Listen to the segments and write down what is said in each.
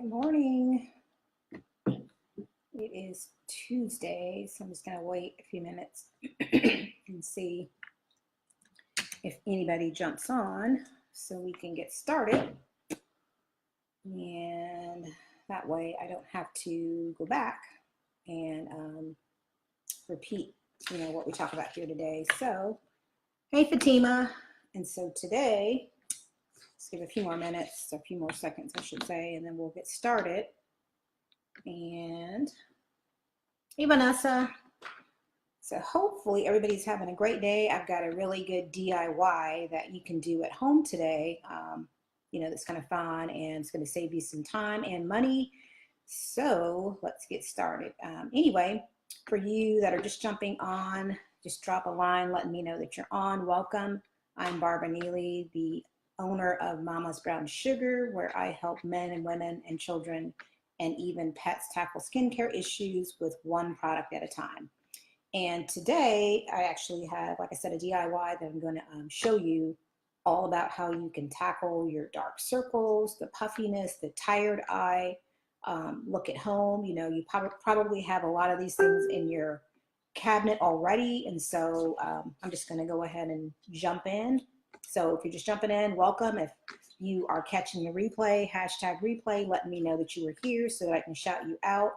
Good morning. It is Tuesday, so I'm just going to wait a few minutes and see if anybody jumps on so we can get started. And that way I don't have to go back and repeat, what we talk about here today. So, hey Fatima. And so today, let's give a few more minutes, a few more seconds, I should say, and then we'll get started. And hey, Vanessa. So hopefully everybody's having a great day. I've got a really good DIY that you can do at home today. That's kind of fun and it's going to save you some time and money. So let's get started. Anyway, for you that are just jumping on, just drop a line letting me know that you're on. Welcome. I'm Barbara Neely, the owner of Mama's Brown Sugar, where I help men and women and children and even pets tackle skincare issues with one product at a time. And today I actually have, like I said, a DIY that I'm going to show you all about how you can tackle your dark circles, the puffiness, the tired eye. Look at home. You probably have a lot of these things in your cabinet already. And so I'm just going to go ahead and jump in. So if you're just jumping in, welcome. If you are catching the replay, #replay, letting me know that you were here so that I can shout you out.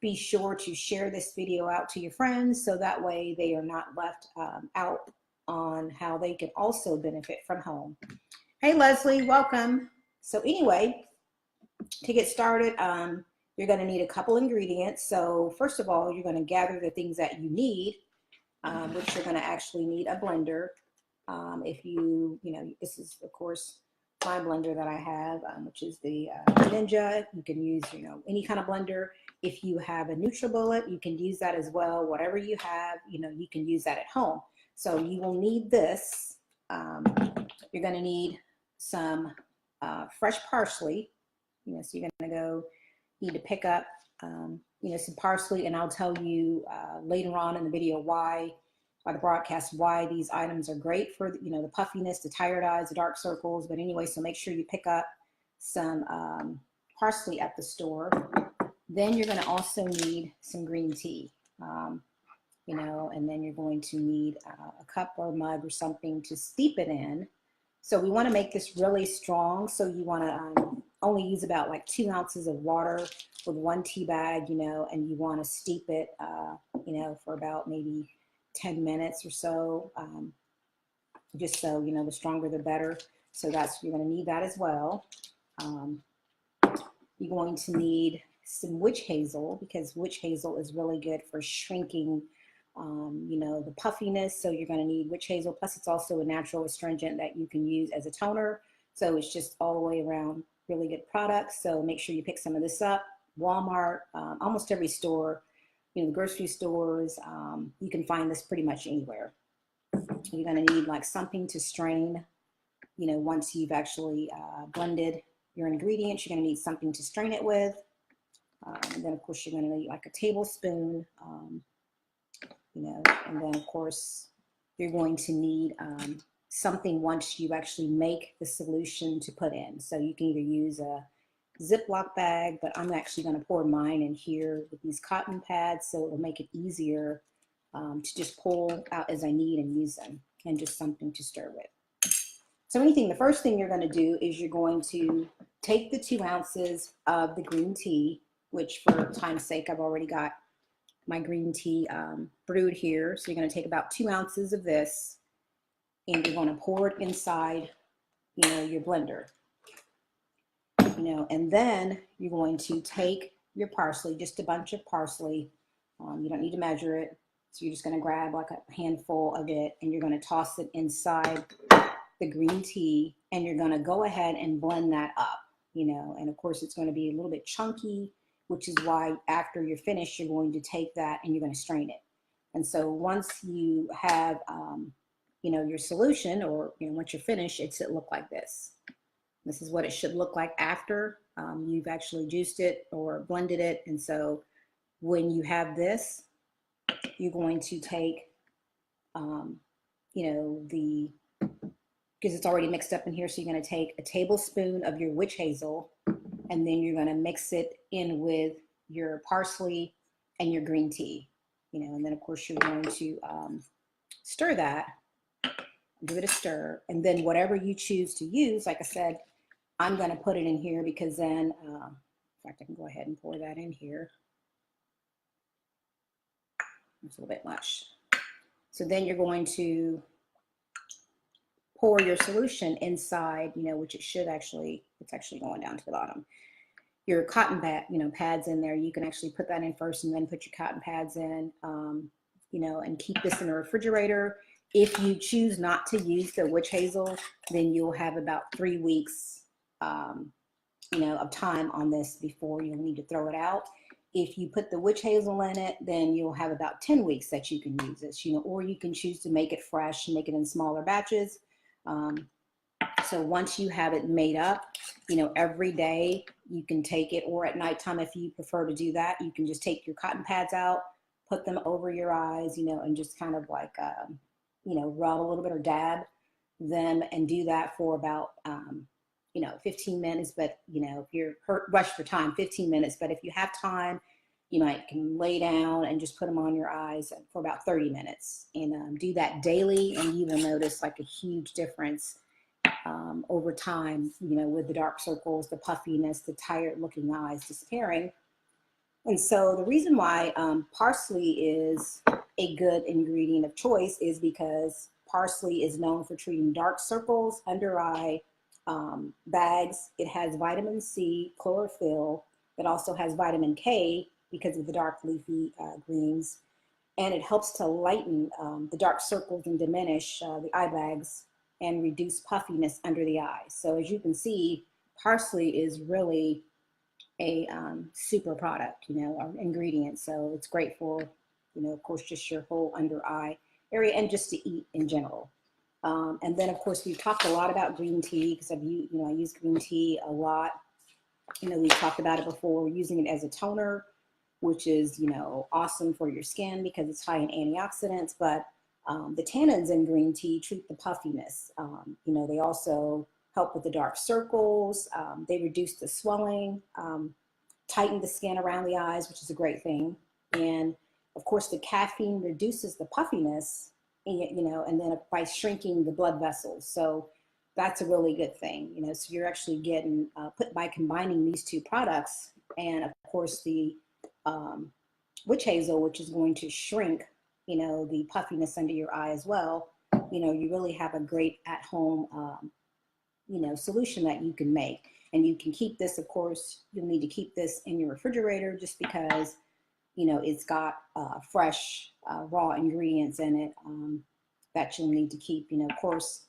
Be sure to share this video out to your friends so that way they are not left out on how they can also benefit from home. Hey Leslie, welcome. So anyway, to get started, you're going to need a couple ingredients. So first of all, you're going to gather the things that you need, which you're going to actually need a blender. If this is of course my blender that I have, which is the Ninja. You can use, any kind of blender. If you have a NutriBullet, you can use that as well. Whatever you have, you can use that at home. So you will need this. You're going to need some fresh parsley. So you're going to need to pick up, some parsley, and I'll tell you later on in the video by the broadcast why these items are great for the puffiness, the tired eyes, the dark circles. But anyway, so make sure you pick up some parsley at the store. Then you're going to also need some green tea, and then you're going to need a cup or mug or something to steep it in. So we want to make this really strong. So you want to only use about like 2 ounces of water with 1 tea bag, and you want to steep it, for about maybe 10 minutes or so, just so, the stronger the better. So you're going to need that as well. You're going to need some witch hazel, because witch hazel is really good for shrinking, the puffiness. So you're going to need witch hazel. Plus it's also a natural astringent that you can use as a toner. So it's just all the way around really good product. So make sure you pick some of this up. Walmart, almost every store, the grocery stores, you can find this pretty much anywhere. You're going to need like something to strain, once you've actually blended your ingredients. You're going to need something to strain it with. And then of course you're going to need like a tablespoon, and then of course you're going to need something once you actually make the solution to put in. So you can either use a Ziploc bag, but I'm actually going to pour mine in here with these cotton pads, so it will make it easier to just pull out as I need and use them, and just something to stir with. So the first thing you're going to do is you're going to take the 2 ounces of the green tea, which for time's sake, I've already got my green tea brewed here. So you're going to take about 2 ounces of this, and you're going to pour it inside, your blender. And then you're going to take your parsley, just a bunch of parsley. You don't need to measure it. So you're just going to grab like a handful of it, and you're going to toss it inside the green tea, and you're going to go ahead and blend that up, and of course it's going to be a little bit chunky, which is why after you're finished, you're going to take that and you're going to strain it. And so once you have, your solution, or, once you're finished, it should look like this. This is what it should look like after you've actually juiced it or blended it. And so when you have this, you're going to take, because it's already mixed up in here. So you're going to take a tablespoon of your witch hazel, and then you're going to mix it in with your parsley and your green tea, and then of course you're going to stir that, give it a stir, and then whatever you choose to use, like I said, I'm going to put it in here because then, in fact, I can go ahead and pour that in here. It's a little bit much. So then you're going to pour your solution inside, which it's actually going down to the bottom. Your cotton pad, pads in there, you can actually put that in first and then put your cotton pads in, and keep this in the refrigerator. If you choose not to use the witch hazel, then you'll have about 3 weeks, of time on this before you'll need to throw it out. If you put the witch hazel in it, then you'll have about 10 weeks that you can use this, or you can choose to make it fresh and make it in smaller batches. So once you have it made up, every day you can take it, or at nighttime, if you prefer to do that, you can just take your cotton pads out, put them over your eyes, and just kind of like, rub a little bit or dab them and do that for about, 15 minutes. But, if you're rushed for time, 15 minutes. But if you have time, you can lay down and just put them on your eyes for about 30 minutes and do that daily. And you will notice like a huge difference over time, with the dark circles, the puffiness, the tired looking eyes disappearing. And so the reason why parsley is a good ingredient of choice is because parsley is known for treating dark circles, under eye bags. It has vitamin C, chlorophyll. It also has vitamin K because of the dark leafy greens. And it helps to lighten the dark circles and diminish the eye bags and reduce puffiness under the eyes. So as you can see, parsley is really a super product, ingredient. So it's great for, of course, just your whole under eye area and just to eat in general. And then, of course, we've talked a lot about green tea because I use green tea a lot. We've talked about it before. We're using it as a toner, which is, awesome for your skin because it's high in antioxidants. But the tannins in green tea treat the puffiness. They also help with the dark circles. They reduce the swelling, tighten the skin around the eyes, which is a great thing. And of course, the caffeine reduces the puffiness, and then by shrinking the blood vessels. So that's a really good thing, so you're actually getting by combining these two products, and of course the witch hazel, which is going to shrink, the puffiness under your eye as well. You really have a great at-home, solution that you can make. And you can keep this, of course, you'll need to keep this in your refrigerator just because, it's got fresh, raw ingredients in it that you'll need to keep. Of course,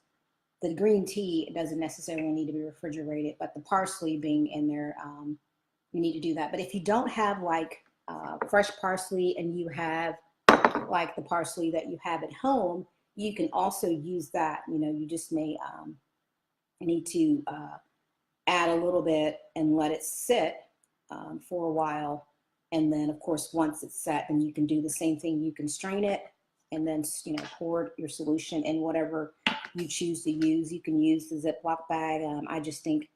the green tea doesn't necessarily need to be refrigerated, but the parsley being in there, you need to do that. But if you don't have like fresh parsley and you have like the parsley that you have at home, you can also use that. You just may need to add a little bit and let it sit for a while. And then, of course, once it's set, then you can do the same thing. You can strain it and then, pour your solution in whatever you choose to use. You can use the Ziploc bag. I just think,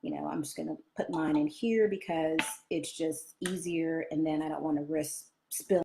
I'm just going to put mine in here because it's just easier. And then I don't want to risk spilling